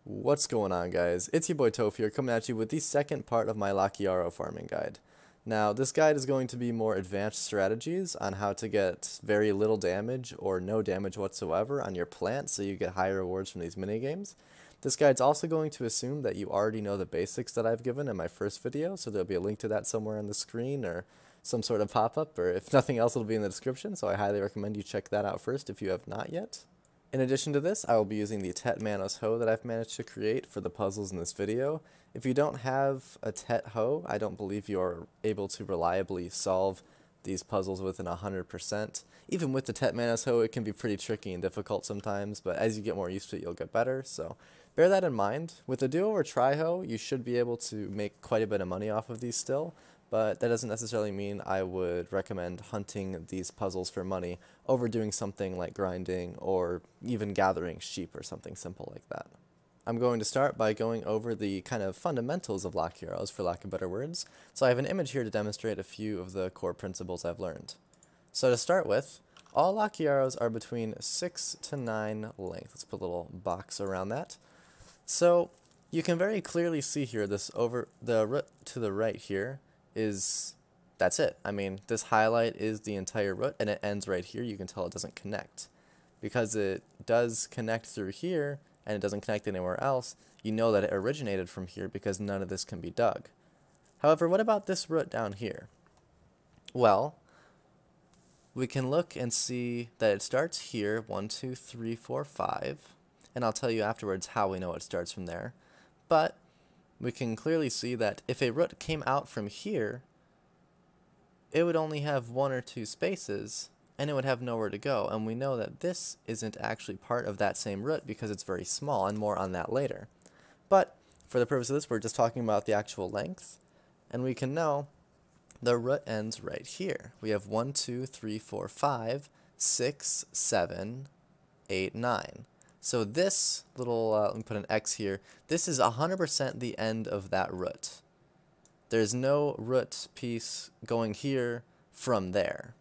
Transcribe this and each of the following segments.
What's going on, guys? It's your boy Toef here, coming at you with the second part of my Lakiaro farming guide. Now, this guide is going to be more advanced strategies on how to get very little damage or no damage whatsoever on your plant so you get higher rewards from these minigames. This guide's also going to assume that you already know the basics that I've given in my first video, so there'll be a link to that somewhere on the screen or some sort of pop-up, or if nothing else, it'll be in the description, so I highly recommend you check that out first if you have not yet. In addition to this, I will be using the Manos Hoe that I've managed to create for the puzzles in this video. If you don't have a Hoe, I don't believe you are able to reliably solve these puzzles within 100%. Even with the Manos Hoe, it can be pretty tricky and difficult sometimes, but as you get more used to it, you'll get better, so bear that in mind. With the Duo or Tri-Hoe, you should be able to make quite a bit of money off of these still, but that doesn't necessarily mean I would recommend hunting these puzzles for money over doing something like grinding or even gathering sheep or something simple like that. I'm going to start by going over the kind of fundamentals of Lakiaros, for lack of better words, so I have an image here to demonstrate a few of the core principles I've learned. So to start with, all Lakiaros are between 6 to 9 length. Let's put a little box around that. So you can very clearly see here this over the root to the right here that's it. I mean, this highlight is the entire root and it ends right here. You can tell it doesn't connect. Because it does connect through here and it doesn't connect anywhere else, you know that it originated from here because none of this can be dug. However, what about this root down here? Well, we can look and see that it starts here, 1, 2, 3, 4, 5, and I'll tell you afterwards how we know it starts from there. But we can clearly see that if a root came out from here, it would only have 1 or 2 spaces, and it would have nowhere to go, and we know that this isn't actually part of that same root because it's very small, and more on that later. But for the purpose of this, we're just talking about the actual length, and we can know the root ends right here. We have 1, 2, 3, 4, 5, 6, 7, 8, 9. So this little, let me put an X here, this is 100% the end of that root. There's no root piece going here from there.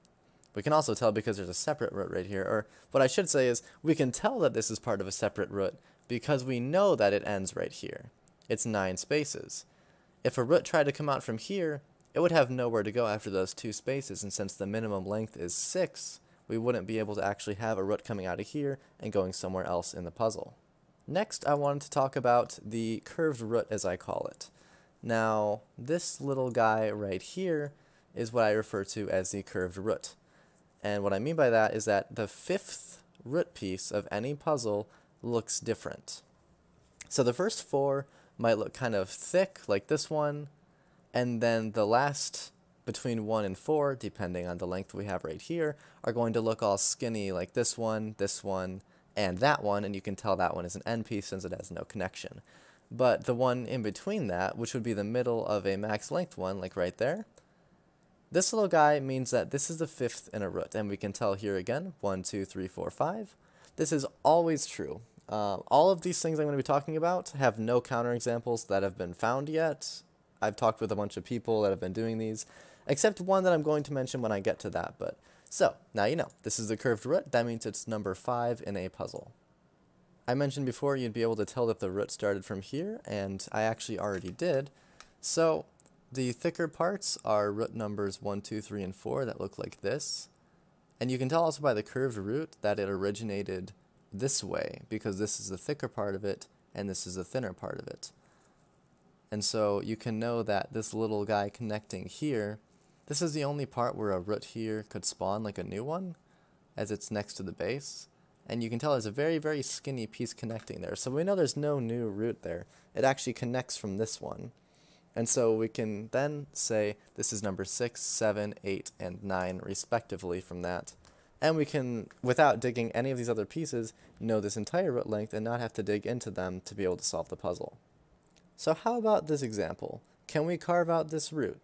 We can also tell because there's a separate root right here, or what I should say is we can tell that this is part of a separate root because we know that it ends right here. It's 9 spaces. If a root tried to come out from here, it would have nowhere to go after those 2 spaces, and since the minimum length is 6, we wouldn't be able to actually have a root coming out of here and going somewhere else in the puzzle. Next, I wanted to talk about the curved root, as I call it. Now, this little guy right here is what I refer to as the curved root. And what I mean by that is that the 5th root piece of any puzzle looks different. So the first 4 might look kind of thick, like this one, and then the last between 1 and 4, depending on the length we have right here, are going to look all skinny like this one, and that one, and you can tell that one is an end piece since it has no connection. But the one in between that, which would be the middle of a max length one, like right there, this little guy means that this is the 5th in a root, and we can tell here again, 1, 2, 3, 4, 5. This is always true. All of these things I'm going to be talking about have no counterexamples that have been found yet. I've talked with a bunch of people that have been doing these, except one that I'm going to mention when I get to that. But so, now you know, this is the curved root. That means it's number 5 in a puzzle. I mentioned before you'd be able to tell that the root started from here, and I actually already did. So the thicker parts are root numbers 1, 2, 3, and 4 that look like this. And you can tell also by the curved root that it originated this way, because this is the thicker part of it, and this is the thinner part of it. And so you can know that this little guy connecting here, this is the only part where a root here could spawn like a new one, as it's next to the base. And you can tell there's a very, very skinny piece connecting there. So we know there's no new root there. It actually connects from this one. And so we can then say this is number 6, 7, 8, and 9 respectively from that. And we can, without digging any of these other pieces, know this entire root length and not have to dig into them to be able to solve the puzzle. So how about this example? Can we carve out this root?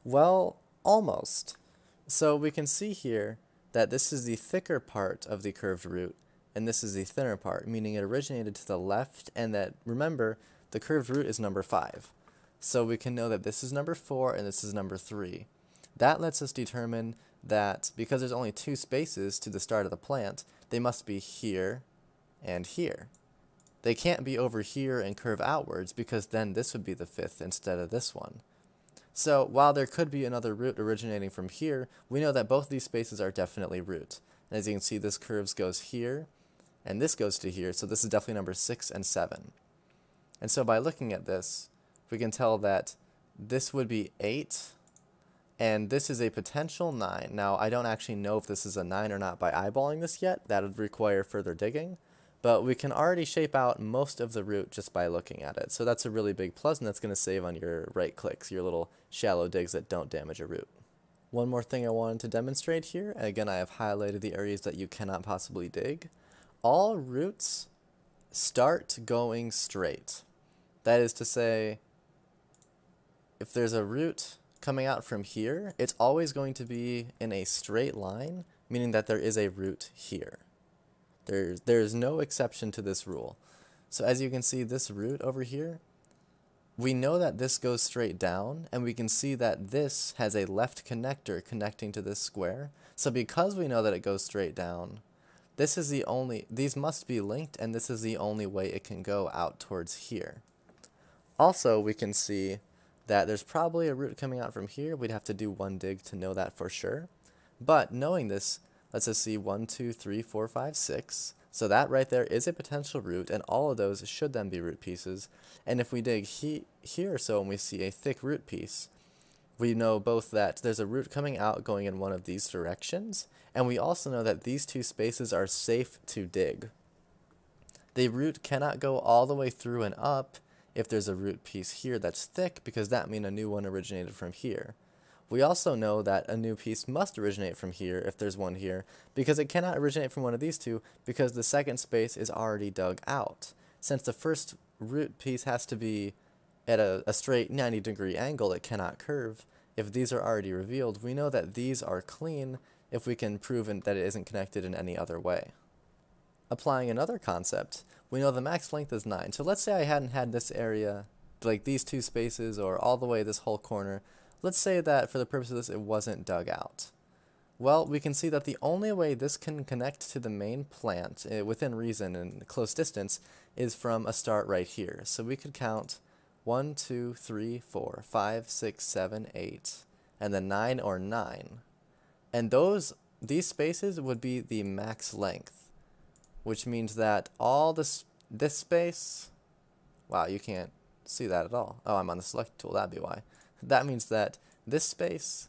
Well, almost. So we can see here that this is the thicker part of the curved root, and this is the thinner part, meaning it originated to the left, and that, remember, the curved root is number 5. So we can know that this is number 4 and this is number 3. That lets us determine that because there's only 2 spaces to the start of the plant, they must be here and here. They can't be over here and curve outwards because then this would be the fifth instead of this one. So while there could be another root originating from here, we know that both of these spaces are definitely root. And as you can see, this curves goes here, and this goes to here, so this is definitely number 6 and 7. And so by looking at this, we can tell that this would be 8, and this is a potential 9. Now, I don't actually know if this is a 9 or not by eyeballing this yet. That would require further digging. But we can already shape out most of the root just by looking at it. So that's a really big plus, and that's going to save on your right clicks, your little shallow digs that don't damage a root. One more thing I wanted to demonstrate here, and again I have highlighted the areas that you cannot possibly dig. All roots start going straight. That is to say, if there's a root coming out from here, it's always going to be in a straight line, meaning that there is a root here. There's no exception to this rule. So as you can see, this root over here, we know that this goes straight down, and we can see that this has a left connector connecting to this square. So because we know that it goes straight down, this is the only, these must be linked, and this is the only way it can go out towards here. Also, we can see that there's probably a root coming out from here. We'd have to do one dig to know that for sure. But knowing this, let's just see 1, 2, 3, 4, 5, 6. So that right there is a potential root, and all of those should then be root pieces. And if we dig here or so and we see a thick root piece, we know both that there's a root coming out going in one of these directions, and we also know that these two spaces are safe to dig. The root cannot go all the way through and up if there's a root piece here that's thick, because that means a new one originated from here. We also know that a new piece must originate from here if there's one here, because it cannot originate from one of these two because the second space is already dug out. Since the first root piece has to be at a straight 90-degree angle, it cannot curve. If these are already revealed, we know that these are clean if we can prove that it isn't connected in any other way. Applying another concept, we know the max length is 9. So let's say I hadn't had this area, like these two spaces or all the way this whole corner. Let's say that for the purpose of this, it wasn't dug out. Well, we can see that the only way this can connect to the main plant, within reason and close distance, is from a start right here. So we could count 1, 2, 3, 4, 5, 6, 7, 8, and then 9 or 9. And these spaces would be the max length, which means that all this space, wow, you can't see that at all. Oh, I'm on the select tool, that'd be why. That means that this space,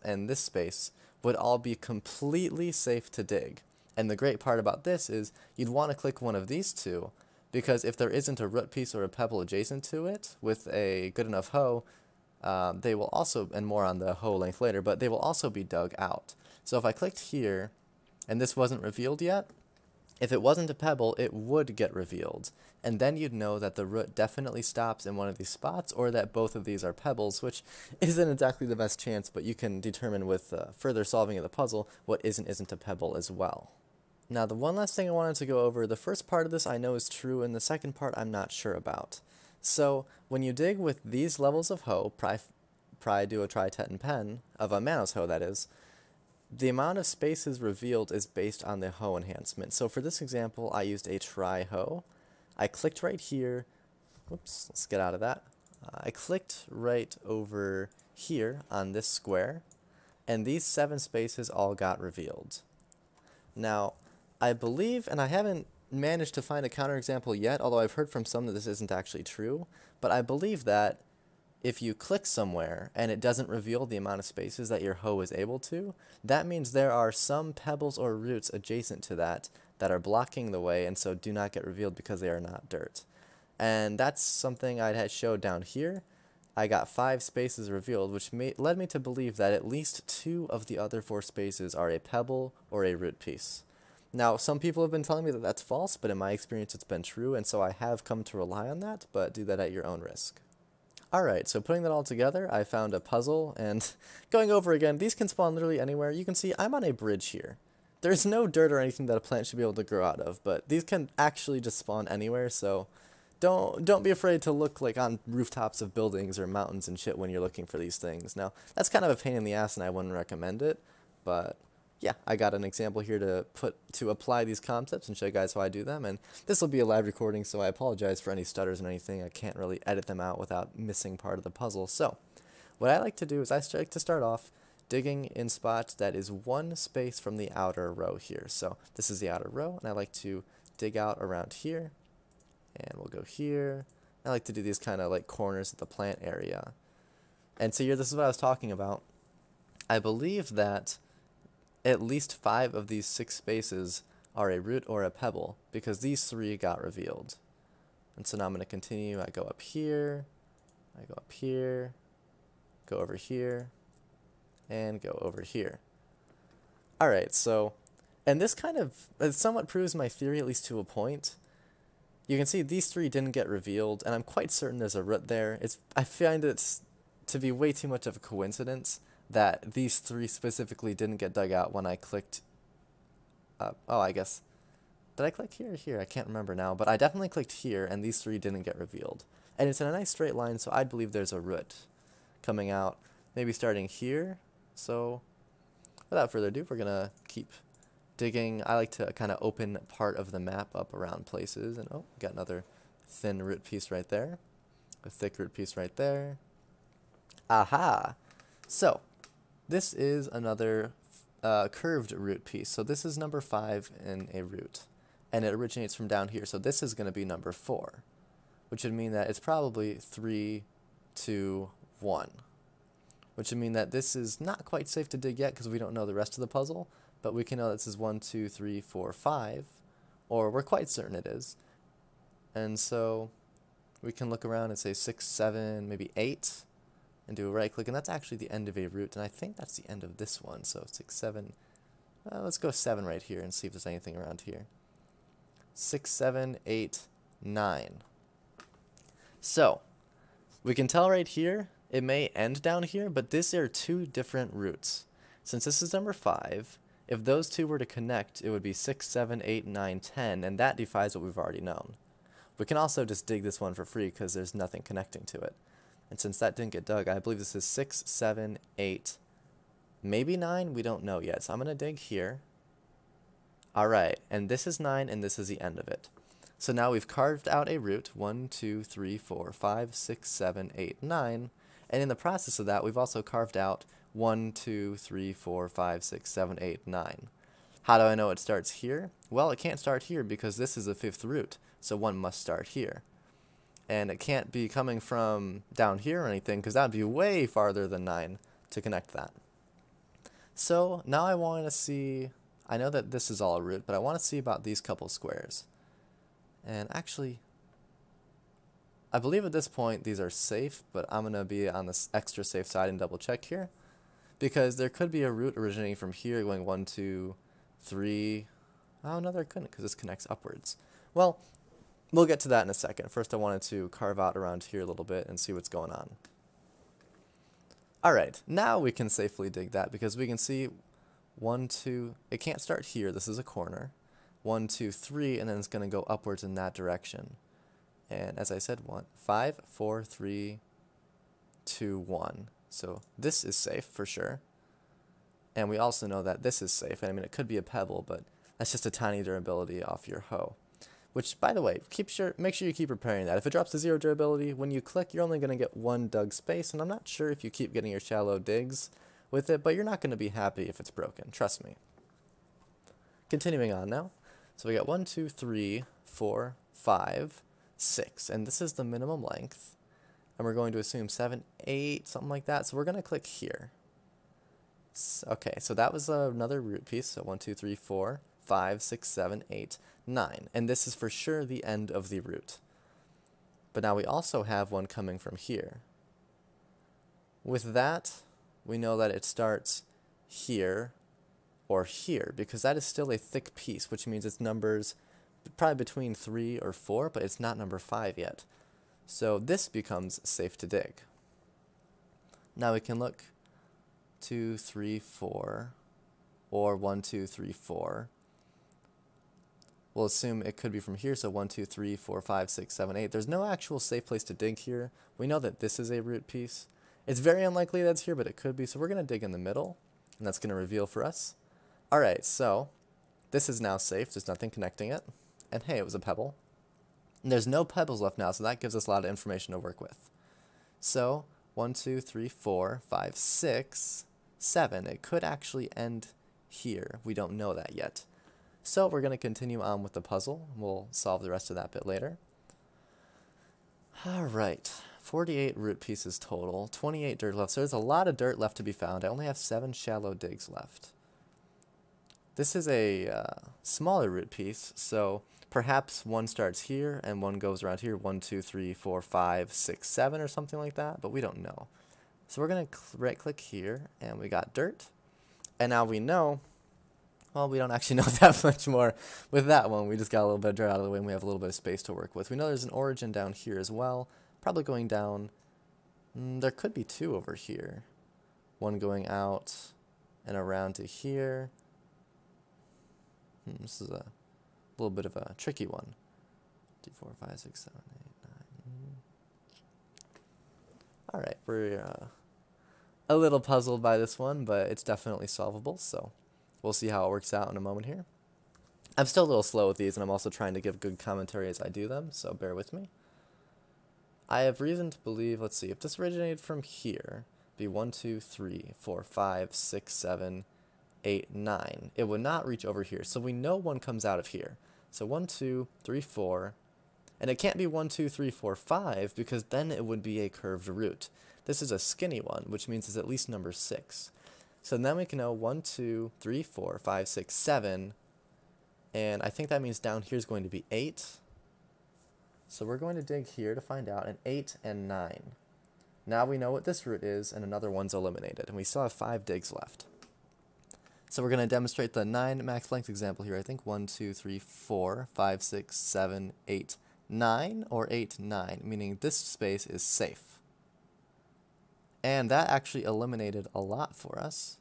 and this space would all be completely safe to dig. And the great part about this is you'd want to click one of these two, because if there isn't a root piece or a pebble adjacent to it with a good enough hoe, they will also, and more on the hoe length later, but they will also be dug out. So if I clicked here, and this wasn't revealed yet, if it wasn't a pebble, it would get revealed, and then you'd know that the root definitely stops in one of these spots, or that both of these are pebbles, which isn't exactly the best chance, but you can determine with further solving of the puzzle what isn't a pebble as well. Now, the one last thing I wanted to go over, the first part of this I know is true, and the second part I'm not sure about. So, when you dig with these levels of hoe, pry, duo, try, tet, and pen, of a Manos hoe that is, the amount of spaces revealed is based on the hoe enhancement. So for this example, I used a try hoe. I clicked right here. Whoops, let's get out of that. I clicked right over here on this square, and these 7 spaces all got revealed. Now, I believe, and I haven't managed to find a counterexample yet, although I've heard from some that this isn't actually true, but I believe that if you click somewhere and it doesn't reveal the amount of spaces that your hoe is able to, that means there are some pebbles or roots adjacent to that are blocking the way, and so do not get revealed because they are not dirt. And that's something I had showed down here. I got 5 spaces revealed, which led me to believe that at least 2 of the other 4 spaces are a pebble or a root piece. Now, some people have been telling me that that's false, but in my experience it's been true, and so I have come to rely on that, but do that at your own risk. Alright, so putting that all together, I found a puzzle, and going over again, these can spawn literally anywhere. You can see I'm on a bridge here. There's no dirt or anything that a plant should be able to grow out of, but these can actually just spawn anywhere, so don't be afraid to look like on rooftops of buildings or mountains and shit when you're looking for these things. Now, that's kind of a pain in the ass and I wouldn't recommend it, but yeah, I got an example here to apply these concepts and show you guys how I do them. And this will be a live recording, so I apologize for any stutters and anything. I can't really edit them out without missing part of the puzzle. So what I like to do is I like to start off digging in spots that is one space from the outer row here. So this is the outer row, and I like to dig out around here, and we'll go here. I like to do these kind of like corners of the plant area. And so here, this is what I was talking about. I believe that at least 5 of these 6 spaces are a root or a pebble, because these 3 got revealed. And so now I'm going to continue. I go up here, I go up here, go over here, and go over here. Alright, so, and this kind of, it somewhat proves my theory, at least to a point. You can see these 3 didn't get revealed, and I'm quite certain there's a root there. I find it to be way too much of a coincidence that these 3 specifically didn't get dug out when I clicked, oh, I guess, did I click here or here? I can't remember now, but I definitely clicked here, and these 3 didn't get revealed. And it's in a nice straight line, so I believe there's a root coming out, maybe starting here. So without further ado, we're gonna keep digging. I like to kind of open part of the map up around places, and oh, got another thin root piece right there, a thick root piece right there. Aha! So this is another curved root piece. So this is number 5 in a root, and it originates from down here. So this is going to be number 4, which would mean that it's probably 3, 2, 1, which would mean that this is not quite safe to dig yet because we don't know the rest of the puzzle, but we can know this is 1, 2, 3, 4, 5, or we're quite certain it is. And so we can look around and say 6, 7, maybe 8, and do a right click, and that's actually the end of a root, and I think that's the end of this one. So 6, 7, let's go 7 right here and see if there's anything around here. 6, 7, 8, 9. So we can tell right here it may end down here, but these are 2 different roots. Since this is number 5, if those 2 were to connect, it would be 6, 7, 8, 9, 10, and that defies what we've already known. We can also just dig this one for free because there's nothing connecting to it. And since that didn't get dug, I believe this is 6, 7, 8, maybe 9, we don't know yet. So I'm going to dig here. Alright, and this is 9, and this is the end of it. So now we've carved out a root, 1, 2, 3, 4, 5, 6, 7, 8, 9. And in the process of that, we've also carved out 1, 2, 3, 4, 5, 6, 7, 8, 9. How do I know it starts here? Well, it can't start here because this is the 5th root, so 1 must start here. And it can't be coming from down here or anything, because that would be way farther than 9 to connect that. So now I want to see, I know that this is all a root, but I want to see about these couple squares. And actually, I believe at this point these are safe, but I'm going to be on this extra safe side and double check here, because there could be a root originating from here going 1, 2, 3. Oh no, there couldn't, because this connects upwards. Well, we'll get to that in a second. First I wanted to carve out around here a little bit and see what's going on. Alright, now we can safely dig that because we can see 1, 2, it can't start here, this is a corner. 1, 2, 3, and then it's going to go upwards in that direction. And as I said, 5, 4, 3, 2, 1. So this is safe for sure. And we also know that this is safe. I mean, it could be a pebble, but that's just a tiny durability off your hoe. Which, by the way, make sure you keep repairing that. If it drops to 0 durability, when you click, you're only going to get 1 dug space, and I'm not sure if you keep getting your shallow digs with it, but you're not going to be happy if it's broken, trust me. Continuing on now. So we got 1, 2, 3, 4, 5, 6, and this is the minimum length. And we're going to assume 7, 8, something like that, so we're going to click here. Okay, so that was another root piece, so 1, 2, 3, 4, 5, 6, 7, 8, 9. And this is for sure the end of the root. But now we also have one coming from here. With that, we know that it starts here or here, because that is still a thick piece, which means it's numbers probably between 3 or 4, but it's not number 5 yet. So this becomes safe to dig. Now we can look 2, 3, 4, or 1, 2, 3, 4. We'll assume it could be from here, so 1, 2, 3, 4, 5, 6, 7, 8. There's no actual safe place to dig here. We know that this is a root piece. It's very unlikely that's here, but it could be, so we're going to dig in the middle, and that's going to reveal for us. Alright, so this is now safe. There's nothing connecting it. And hey, it was a pebble. And there's no pebbles left now, so that gives us a lot of information to work with. So 1, 2, 3, 4, 5, 6, 7. It could actually end here. We don't know that yet. So we're going to continue on with the puzzle. We'll solve the rest of that bit later. Alright, 48 root pieces total, 28 dirt left. So there's a lot of dirt left to be found. I only have 7 shallow digs left. This is a smaller root piece, so perhaps one starts here and one goes around here. 1, 2, 3, 4, 5, 6, 7 or something like that, but we don't know. So we're going to right click here and we got dirt. And now we know, well, we don't actually know that much more with that one. We just got a little bit of dirt out of the way and we have a little bit of space to work with. We know there's an origin down here as well, probably going down. There could be 2 over here. One going out and around to here. This is a little bit of a tricky one. 2, 4, 5, 6, 7, 8, 9. Alright, we're a little puzzled by this one, but it's definitely solvable, so we'll see how it works out in a moment here. I'm still a little slow with these, and I'm also trying to give good commentary as I do them, so bear with me. I have reason to believe, let's see, if this originated from here, be 1, 2, 3, 4, 5, 6, 7, 8, 9. It would not reach over here, so we know one comes out of here. So 1, 2, 3, 4, and it can't be 1, 2, 3, 4, 5, because then it would be a curved root. This is a skinny one, which means it's at least number 6. So then we can know 1, 2, 3, 4, 5, 6, 7, and I think that means down here is going to be 8. So we're going to dig here to find out an 8 and 9. Now we know what this root is, and another one's eliminated, and we still have 5 digs left. So we're going to demonstrate the 9 max length example here. I think 1, 2, 3, 4, 5, 6, 7, 8, 9, or 8, 9, meaning this space is safe. And that actually eliminated a lot for us.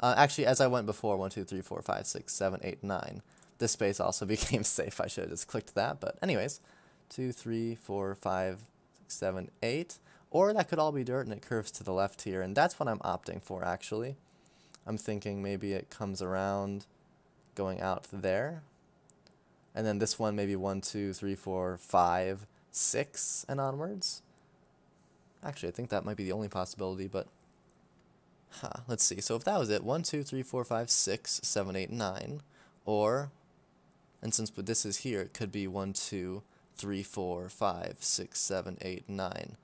Actually, as I went before, 1, 2, 3, 4, 5, 6, 7, 8, 9, this space also became safe. I should have just clicked that, but anyways, 2, 3, 4, 5, 6, 7, 8, or that could all be dirt and it curves to the left here, and that's what I'm opting for, actually. I'm thinking maybe it comes around going out there, and then this one maybe 1, 2, 3, 4, 5, 6, and onwards. Actually, I think that might be the only possibility, but let's see. So if that was it, 1, 2, 3, 4, 5, 6, 7, 8, 9, or, and since this is here, it could be 1, 2, 3, 4, 5, 6, 7, 8, 9,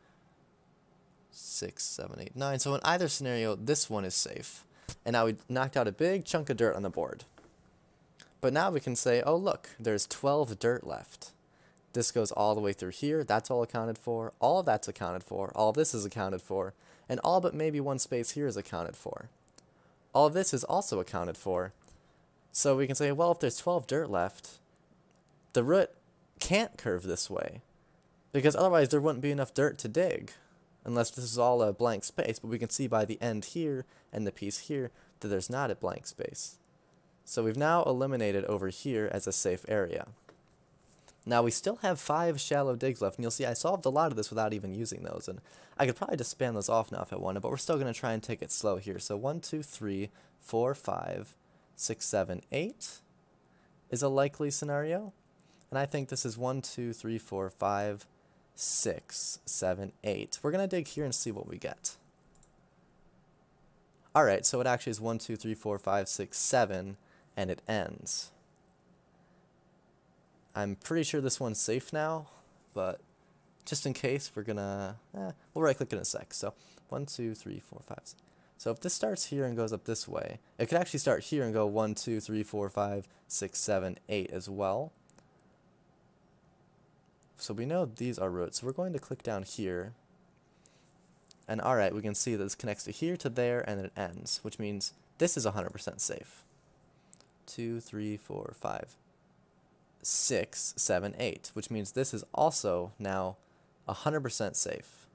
6, 7, 8, 9. So in either scenario, this one is safe. And now we knocked out a big chunk of dirt on the board. But now we can say, oh look, there's 12 dirt left. This goes all the way through here, that's all accounted for, all of that's accounted for, all of this is accounted for, and all but maybe one space here is accounted for. All of this is also accounted for. So we can say, well, if there's 12 dirt left, the root can't curve this way, because otherwise there wouldn't be enough dirt to dig, unless this is all a blank space, but we can see by the end here and the piece here that there's not a blank space. So we've now eliminated over here as a safe area. Now we still have 5 shallow digs left, and you'll see I solved a lot of this without even using those, and I could probably just span those off now if I wanted, but we're still going to try and take it slow here. So 1, 2, 3, 4, 5, 6, 7, 8 is a likely scenario, and I think this is 1, 2, 3, 4, 5, 6, 7, 8. We're going to dig here and see what we get. Alright, so it actually is 1, 2, 3, 4, 5, 6, 7, and it ends. I'm pretty sure this one's safe now, but just in case, we're gonna, we'll right click in a sec. So 1, 2, 3, 4, 5, 6. So if this starts here and goes up this way, it could actually start here and go 1, 2, 3, 4, 5, 6, 7, 8 as well. So we know these are roots, so we're going to click down here. And alright, we can see that this connects to here, to there, and then it ends, which means this is 100% safe. 2, 3, 4, 5, 6, 7, 8, which means this is also now 100% safe.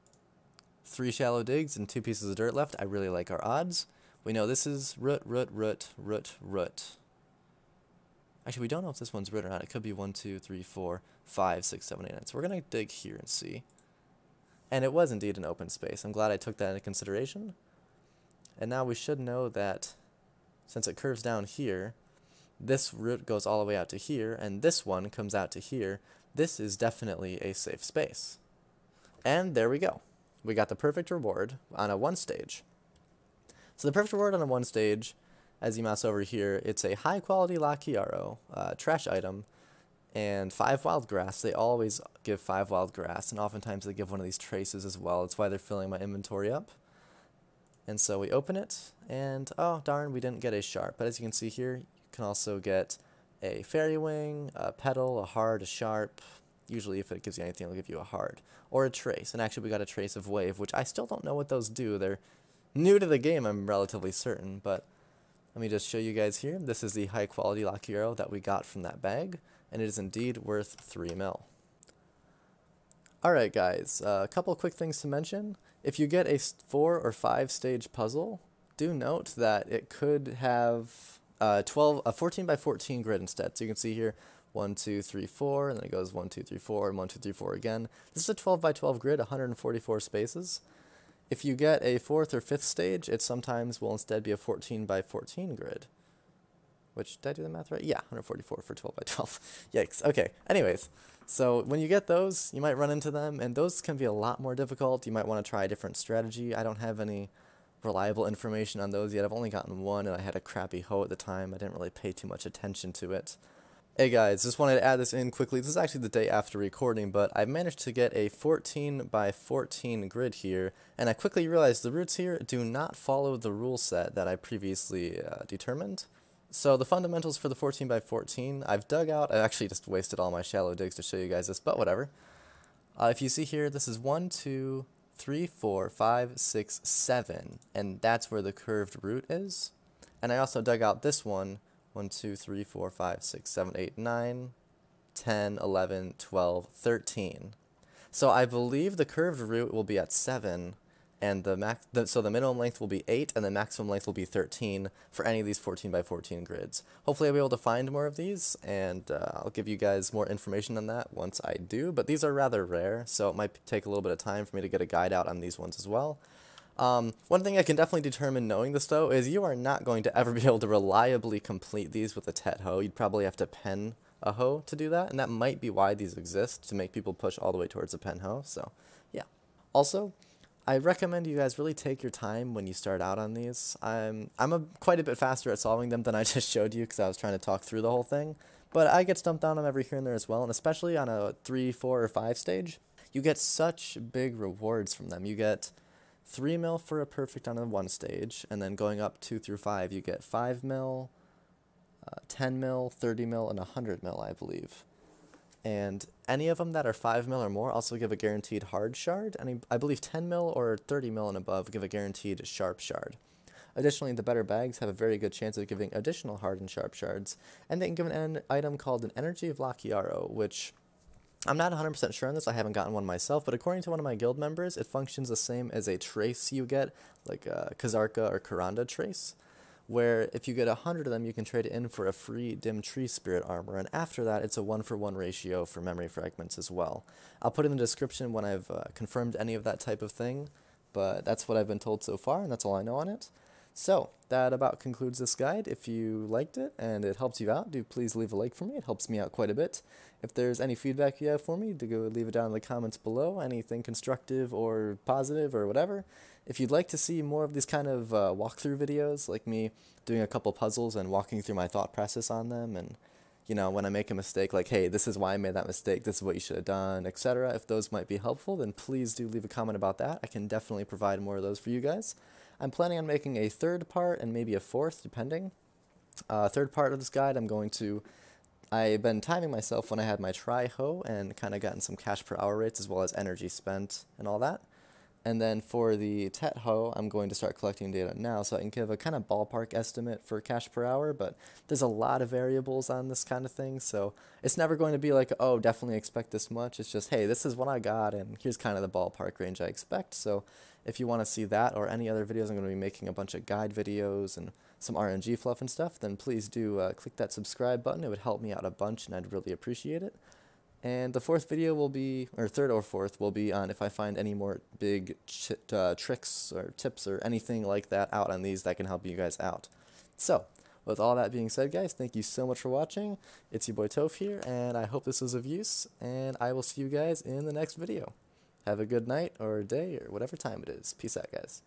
3 shallow digs and 2 pieces of dirt left. I really like our odds. We know this is root, root, root, root, root. Actually, we don't know if this one's root or not. It could be 1, 2, 3, 4, 5, 6, 7, 8, 9. So we're going to dig here and see. And it was indeed an open space. I'm glad I took that into consideration. And now we should know that since it curves down here, this root goes all the way out to here, and this one comes out to here. This is definitely a safe space. And there we go. We got the perfect reward on a 1 stage. So the perfect reward on a 1 stage, as you mouse over here, it's a high quality Lakiaro, trash item, and 5 wild grass. They always give 5 wild grass, and oftentimes they give one of these traces as well. That's why they're filling my inventory up. And so we open it, and oh darn, we didn't get a sharp. But as you can see here, you can also get a fairy wing, a petal, a hard, a sharp. Usually if it gives you anything, it'll give you a hard. Or a trace. And actually we got a trace of wave, which I still don't know what those do. They're new to the game, I'm relatively certain. But let me just show you guys here. This is the high quality Lakiaro that we got from that bag. And it is indeed worth 3 mil. Alright guys, a couple quick things to mention. If you get a 4 or 5 stage puzzle, do note that it could have a 14 by 14 grid instead. So you can see here 1, 2, 3, 4, and then it goes 1, 2, 3, 4, and 1, 2, 3, 4 again. This is a 12 by 12 grid, 144 spaces. If you get a 4th or 5th stage, it sometimes will instead be a 14 by 14 grid. Which, did I do the math right? Yeah, 144 for 12 by 12. Yikes. Okay, anyways. So when you get those, you might run into them, and those can be a lot more difficult. You might want to try a different strategy. I don't have any reliable information on those yet. I've only gotten one, and I had a crappy hoe at the time. I didn't really pay too much attention to it. Hey guys, just wanted to add this in quickly. This is actually the day after recording, but I managed to get a 14 by 14 grid here, and I quickly realized the roots here do not follow the rule set that I previously determined. So the fundamentals for the 14 by 14, I've dug out. I actually just wasted all my shallow digs to show you guys this, but whatever. If you see here, this is 1, 2, 3, 4, 5, 6, 7, and that's where the curved root is. And I also dug out this one, 1, 2, 3, 4, 5, 6, 7, 8, 9, 10, 11, 12, 13. So I believe the curved root will be at 7, and so the minimum length will be 8, and the maximum length will be 13 for any of these 14 by 14 grids. Hopefully I'll be able to find more of these, and I'll give you guys more information on that once I do, but these are rather rare, so it might take a little bit of time for me to get a guide out on these ones as well. One thing I can definitely determine knowing this though is you are not going to ever be able to reliably complete these with a tet hoe. You'd probably have to pen a hoe to do that, and that might be why these exist, to make people push all the way towards a pen hoe, so yeah. Also, I recommend you guys really take your time when you start out on these. I'm quite a bit faster at solving them than I just showed you because I was trying to talk through the whole thing, but I get stumped on them every here and there as well, and especially on a 3, 4, or 5 stage, you get such big rewards from them. You get 3 mil for a perfect on a 1 stage, and then going up 2 through 5, you get 5 mil, 10 mil, 30 mil, and 100 mil, I believe. And any of them that are 5 mil or more also give a guaranteed hard shard, and I believe 10 mil or 30 mil and above give a guaranteed sharp shard. Additionally, the better bags have a very good chance of giving additional hard and sharp shards, and they can give an item called an Energy of Lakiaro, which I'm not 100% sure on this, I haven't gotten one myself, but according to one of my guild members, it functions the same as a trace you get, like a Kazarka or Karanda trace, where if you get 100 of them, you can trade it in for a free dim tree spirit armor, and after that, it's a 1-for-1 ratio for memory fragments as well. I'll put in the description when I've confirmed any of that type of thing, but that's what I've been told so far, and that's all I know on it. So, that about concludes this guide. If you liked it and it helps you out, do please leave a like for me. It helps me out quite a bit. If there's any feedback you have for me, do go leave it down in the comments below, anything constructive or positive or whatever. If you'd like to see more of these kind of walkthrough videos, like me doing a couple puzzles and walking through my thought process on them, and you know, when I make a mistake, like, hey, this is why I made that mistake, this is what you should have done, etc. If those might be helpful, then please do leave a comment about that. I can definitely provide more of those for you guys. I'm planning on making a 3rd part and maybe a 4th, depending. 3rd part of this guide, I've been timing myself when I had my tri-hoe and kind of gotten some cash per hour rates as well as energy spent and all that. And then for the tet hoe, I'm going to start collecting data now so I can give a kind of ballpark estimate for cash per hour, but there's a lot of variables on this kind of thing, so it's never going to be like, oh, definitely expect this much. It's just, hey, this is what I got, and here's kind of the ballpark range I expect. So if you want to see that or any other videos, I'm going to be making a bunch of guide videos and some RNG fluff and stuff, then please do click that subscribe button. It would help me out a bunch, and I'd really appreciate it. And the 4th video will be, or 3rd or 4th, will be on if I find any more big tricks or tips or anything like that out on these that can help you guys out. So, with all that being said, guys, thank you so much for watching. It's your boy Toef here, and I hope this was of use, and I will see you guys in the next video. Have a good night, or day, or whatever time it is. Peace out, guys.